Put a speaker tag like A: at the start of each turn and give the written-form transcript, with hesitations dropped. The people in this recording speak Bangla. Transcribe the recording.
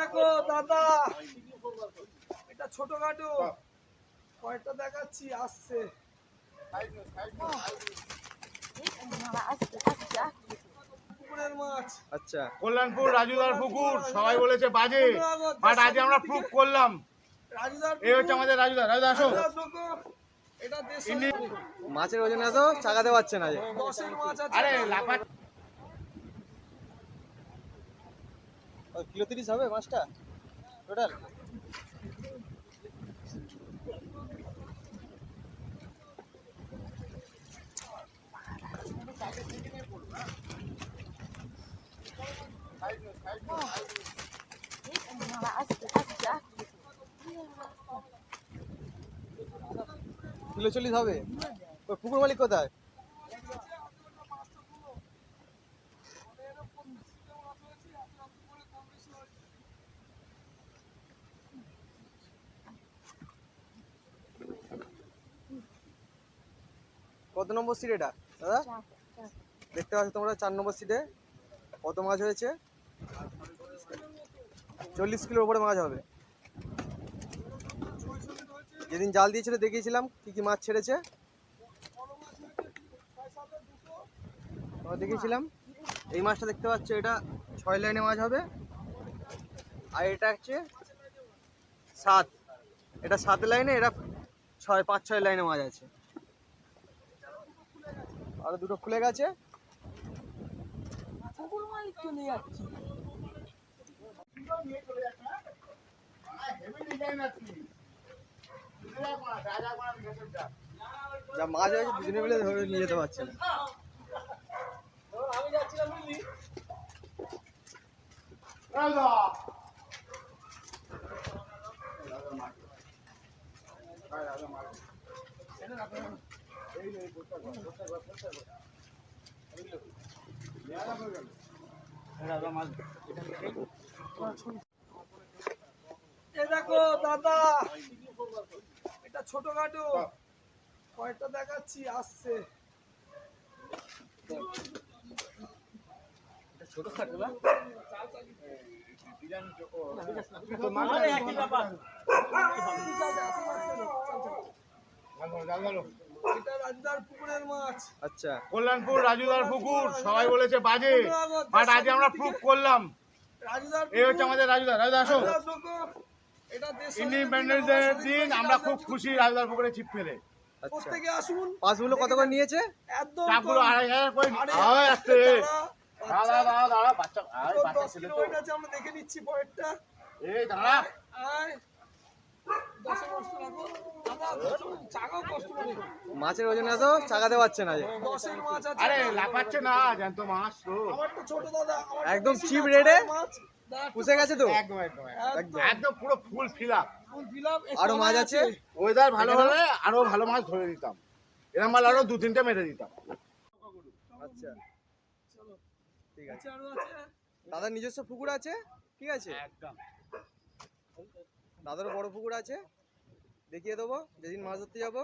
A: দেখো দাদা, এটা ছোটখাটো কয়েকটা দেখাচ্ছি আসছে। পুকুরের মাছ।
B: আচ্ছা,
C: কল্যাণপুর রাজুদার পুকুর সবাই বলেছে বাজে, বাট আজ আমরা প্রুভ করলাম।
A: রাজুদার
C: এই হচ্ছে আমাদের রাজুদা। রাজুদা আসো।
A: এটা দেশি
B: মাছের ওজন এত চাকাতে পারছে না যে।
A: 10-এর মাছ আছে।
C: আরে লাফা
B: কিলো 30 হবে মাছটা টোটাল। কিলো 40 হবে। ওই পুকুর মালিক কোথায়? কত নম্বর সিট এটা দাদা? দেখতে পাচ্ছ তোমরা 4 নম্বর সিটে কত মাছ হয়েছে। 40 কিলোর উপরে মাছ হবে। যেদিন জাল দিয়েছিল দেখিয়েছিলাম কি কি মাছ ছেড়েছে, দেখিয়েছিলাম। এই মাছটা দেখতে পাচ্ছ, এটা 6 লাইনে মাছ হবে। আর এটা হচ্ছে 7, এটা 7 লাইনে, এটা 5-6 লাইনে মাছ আছে। আরো দুটো খুলে গেছে। যা মাছ আছে দুজনে মিলে ধরে নিয়ে যেতে পারছে না।
A: আমি যাচ্ছিলাম বুঝলি। এ দেখো দাদা, এটা ছোটখাটো কয়েকটা দেখাচ্ছি আসছে। এটা রাজুদার পুকুরের মাছ।
B: আচ্ছা,
C: কল্যাণপুর রাজুদার পুকুর সবাই বলেছে বাজে, বাট আজ আমরা প্রুভ করলাম।
A: রাজুদার
C: এই হচ্ছে আমাদের রাজুদা। রাজুদা আসো।
A: এটা দেশি
C: ইন্ডিপেন্ডেন্স ডে দিন আমরা খুব খুশি রাজুদার পুকুরে ছিপ ফেলে।
B: আচ্ছা।
A: প্রত্যেকে আসুন।
B: মাছগুলো কত করে নিয়েছে?
A: একদম
C: চাপগুলো 2500 করে আসছে। দাঁড়া দাঁড়া দাঁড়া, বাচ্চা বাচ্চা
A: 10
C: ছেলে
A: কিলো
C: তো।
A: ওয়েট আছে, আমরা দেখে নিচ্ছি পরেরটা।
C: এই দাঁড়া।
A: আয় 10 কষ্ট রাখো দাদা, চাকাও কষ্ট করে।
B: মাছের ওজন এত চাকাতে পারছে না যে।
A: 10-এর মাছ আছে।
C: আরে লাফাচ্ছে না, জ্যান্ত মাছ তো।
A: আমার তো ছোট দাদা, আমার
B: একদম
A: বেশি
B: চিপ
A: না,
B: রেটে
A: মাছ দাদা,
B: পুষে গেছে তো।
C: একদম একদম
B: একদম।
C: একদম পুরো ফুল ফিল আপ।
A: ফুল fill up,
B: আরো মাছ আছে।
C: ওয়েদার ভালো হলে আরো ভালো মাছ ধরে দিতাম। এরকম মাল আরো 2-3টে মেরে দিতাম।
B: আচ্ছা,
A: চলো
B: ঠিক আছে।
A: আরো আছে।
B: দাদার নিজস্ব পুকুর আছে, ঠিক আছে।
C: একদম।
B: দাদারও বড় পুকুর আছে, দেখিয়ে দেবো যেদিন মাছ ধরতে যাবো।